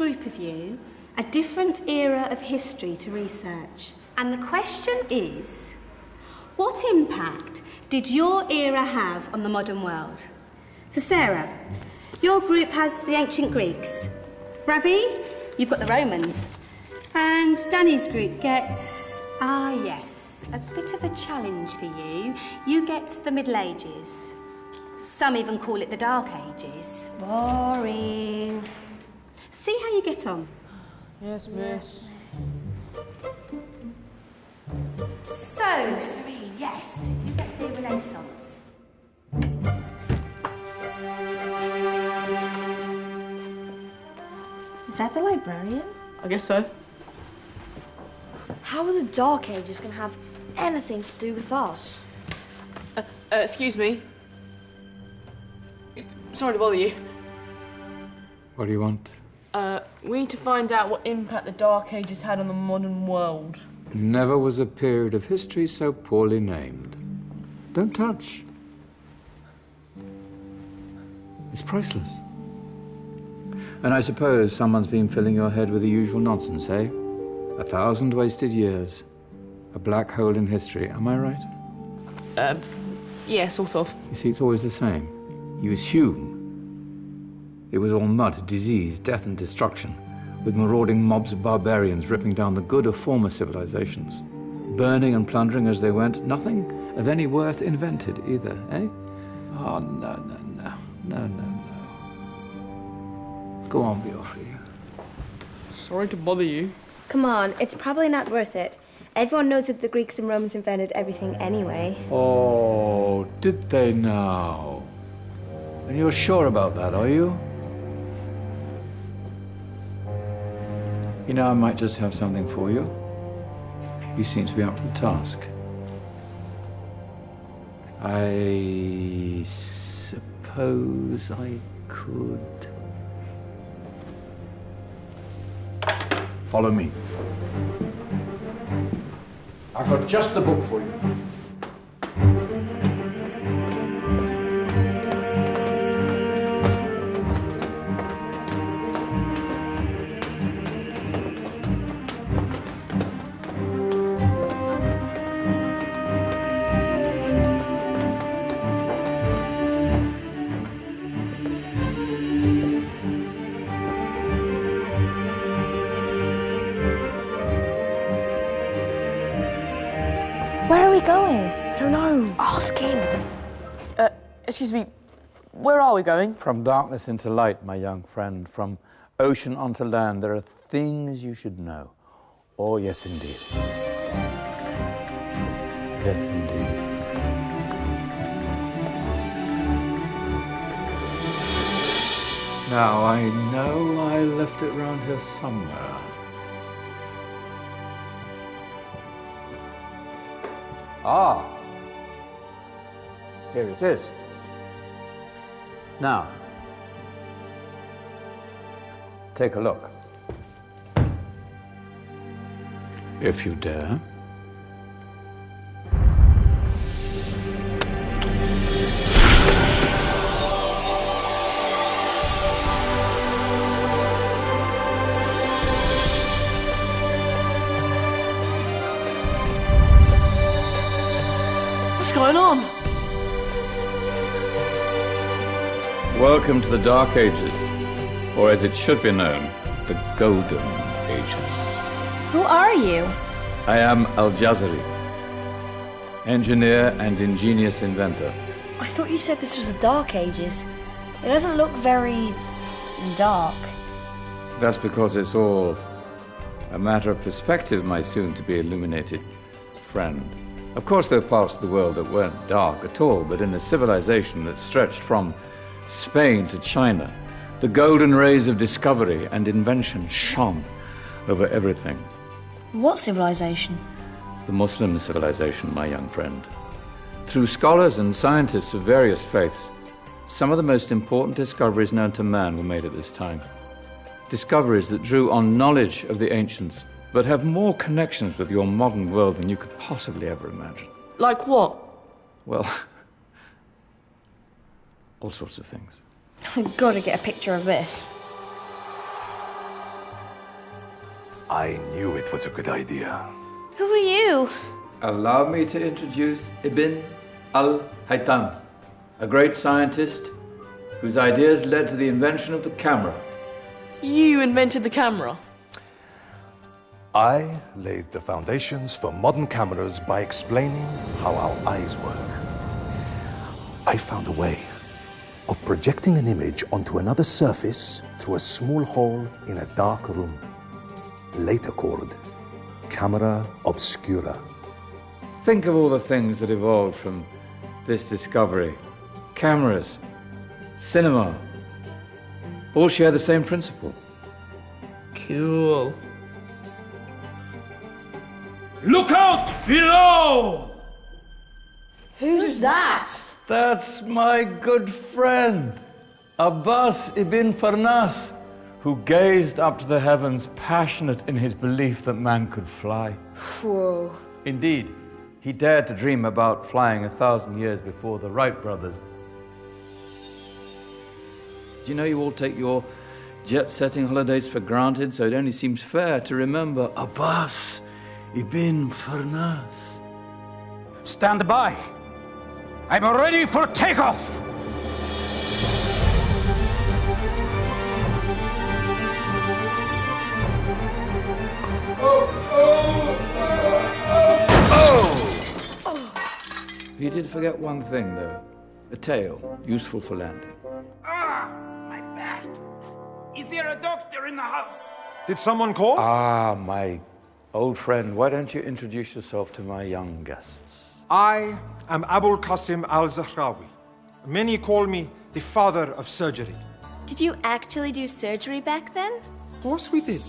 group of you a different era of history to research. And the question is, what impact did your era have on the modern world? So Sarah, your group has the ancient Greeks. Ravi, you've got the Romans. And Danny's group gets, yes, a bit of a challenge for you. You get the Middle Ages. Some even call it the Dark Ages. Boring. See how you get on. Yes, miss. So, Serene, yes, you get the Renaissance. Is that the librarian? I guess so. How are the Dark Ages going to have anything to do with us? Excuse me. Sorry to bother you. What do you want? We need to find out what impact the Dark Ages had on the modern world. Never was a period of history so poorly named. Don't touch. It's priceless. And I suppose someone's been filling your head with the usual nonsense, eh? 1,000 wasted years. A black hole in history, am I right? Yeah, sort of. You see, it's always the same. You assume it was all mud, disease, death and destruction, with marauding mobs of barbarians ripping down the good of former civilizations, burning and plundering as they went. Nothing of any worth invented either, eh? Oh, no. Go on, Beofrey. Sorry to bother you. Come on, it's probably not worth it. Everyone knows that the Greeks and Romans invented everything anyway. Oh, did they now? And you're sure about that, are you? You know, I might just have something for you. You seem to be up to the task. I suppose I could... Follow me. I've got just the book for you. Where are we going? I don't know. Ask him. Excuse me. Where are we going? From darkness into light, my young friend. From ocean onto land, there are things you should know. Oh, yes, indeed. Yes, indeed. Now, I know I left it round here somewhere. Ah, here it is. Now, take a look. If you dare. What's going on? Welcome to the Dark Ages, or as it should be known, the Golden Ages. Who are you? I am Al-Jazari, engineer and ingenious inventor. I thought you said this was the Dark Ages. It doesn't look very dark. That's because it's all a matter of perspective, my soon-to-be illuminated friend. Of course, there are parts of the world that weren't dark at all, but in a civilization that stretched from Spain to China, the golden rays of discovery and invention shone over everything. What civilization? The Muslim civilization, my young friend. Through scholars and scientists of various faiths, some of the most important discoveries known to man were made at this time. Discoveries that drew on knowledge of the ancients, but have more connections with your modern world than you could possibly ever imagine. Like what? Well, all sorts of things. I've got to get a picture of this. I knew it was a good idea. Who are you? Allow me to introduce Ibn al-Haytham, a great scientist whose ideas led to the invention of the camera. You invented the camera. I laid the foundations for modern cameras by explaining how our eyes work. I found a way of projecting an image onto another surface through a small hole in a dark room, later called camera obscura. Think of all the things that evolved from this discovery. Cameras, cinema, all share the same principle. Cool. Look out below! Who's that? That's my good friend, Abbas ibn Farnas, who gazed up to the heavens, passionate in his belief that man could fly. Whoa. Indeed, he dared to dream about flying 1,000 years before the Wright brothers. Do you know you all take your jet-setting holidays for granted, so it only seems fair to remember Abbas ibn Farnas? Stand by. I'm ready for takeoff. He did forget one thing, though. A tail, useful for landing. Ah, my back. Is there a doctor in the house? Did someone call? Ah, my old friend, why don't you introduce yourself to my young guests? I am Abul Qasim al-Zahrawi. Many call me the father of surgery. Did you actually do surgery back then? Of course we did.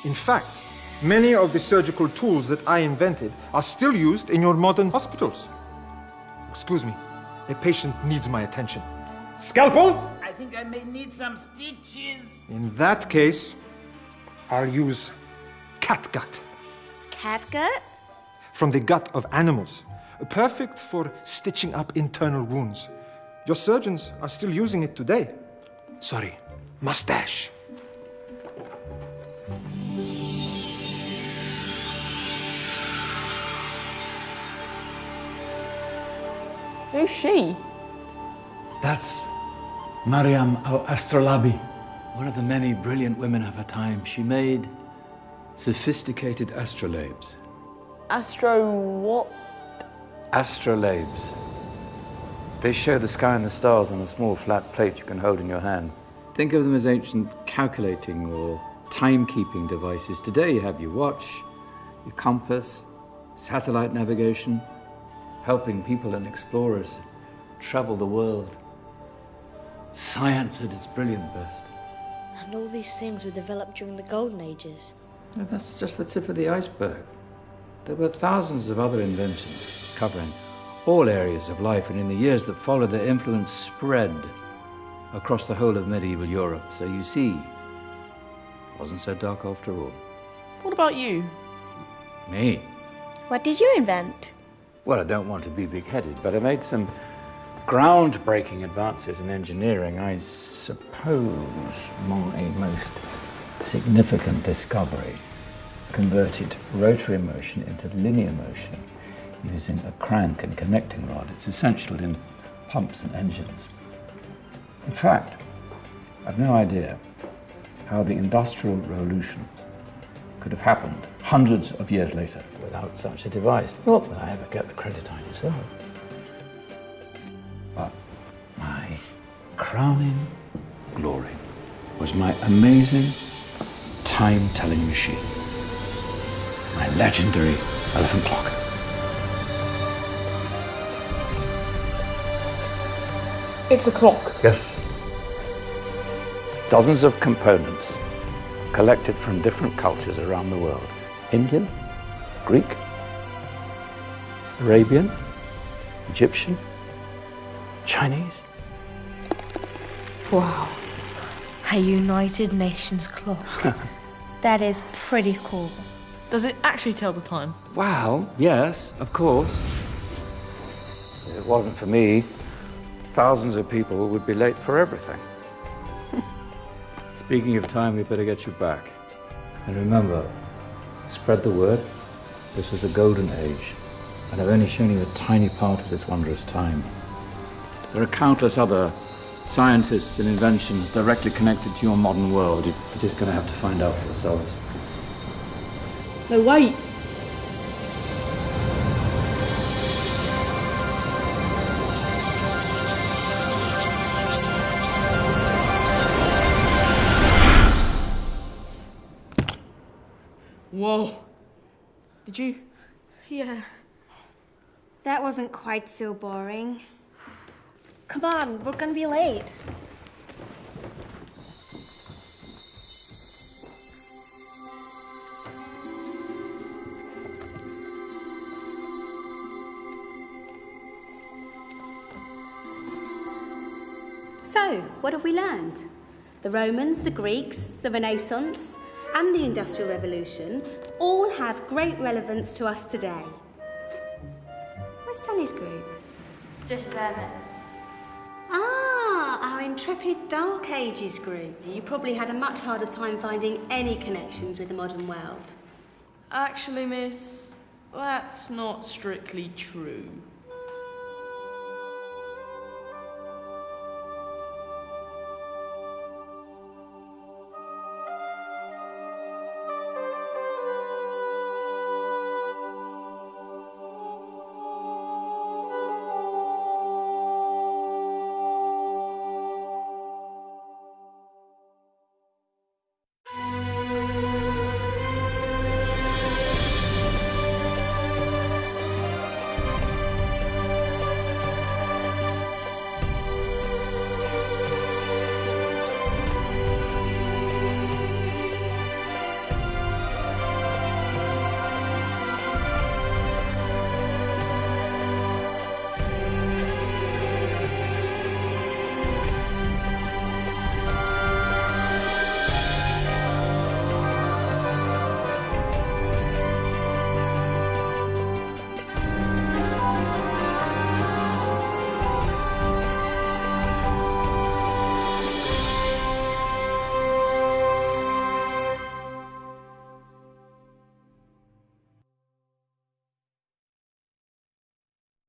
In fact, many of the surgical tools that I invented are still used in your modern hospitals. Excuse me, a patient needs my attention. Scalpel? I think I may need some stitches. In that case, I'll use catgut. Catgut? From the gut of animals. Perfect for stitching up internal wounds. Your surgeons are still using it today. Sorry, mustache. Who's she? That's Maryam al-Astrolabi, one of the many brilliant women of her time. She made sophisticated astrolabes. Astro what? Astrolabes. They show the sky and the stars on a small flat plate you can hold in your hand. Think of them as ancient calculating or timekeeping devices. Today you have your watch, your compass, satellite navigation, helping people and explorers travel the world. Science at its brilliant best. And all these things were developed during the Golden Ages. No, that's just the tip of the iceberg. There were thousands of other inventions covering all areas of life, and in the years that followed, their influence spread across the whole of medieval Europe. So you see, it wasn't so dark after all. What about you? Me? What did you invent? Well, I don't want to be big-headed, but I made some groundbreaking advances in engineering. I suppose my most significant discovery converted rotary motion into linear motion using a crank and connecting rod. It's essential in pumps and engines. In fact, I've no idea how the Industrial Revolution could have happened hundreds of years later without such a device. Not that I ever get the credit I deserve. But my crowning glory was my amazing time-telling machine. My legendary elephant clock. It's a clock. Yes. Dozens of components collected from different cultures around the world. Indian, Greek, Arabian, Egyptian, Chinese. Wow. A United Nations clock. That is pretty cool. Does it actually tell the time? Well, yes, of course. If it wasn't for me, thousands of people would be late for everything. Speaking of time, we better get you back. And remember, Spread the word. This was a golden age, and I've only shown you a tiny part of this wondrous time. There are countless other scientists and inventions directly connected to your modern world. You're just going to have to find out for yourselves. No, wait. Whoa. Did you? Yeah. That wasn't quite so boring. Come on, we're gonna be late. So, what have we learned? The Romans, the Greeks, the Renaissance, and the Industrial Revolution all have great relevance to us today. Where's Danny's group? Just there, miss. Ah, our intrepid Dark Ages group. You probably had a much harder time finding any connections with the modern world. Actually, miss, that's not strictly true.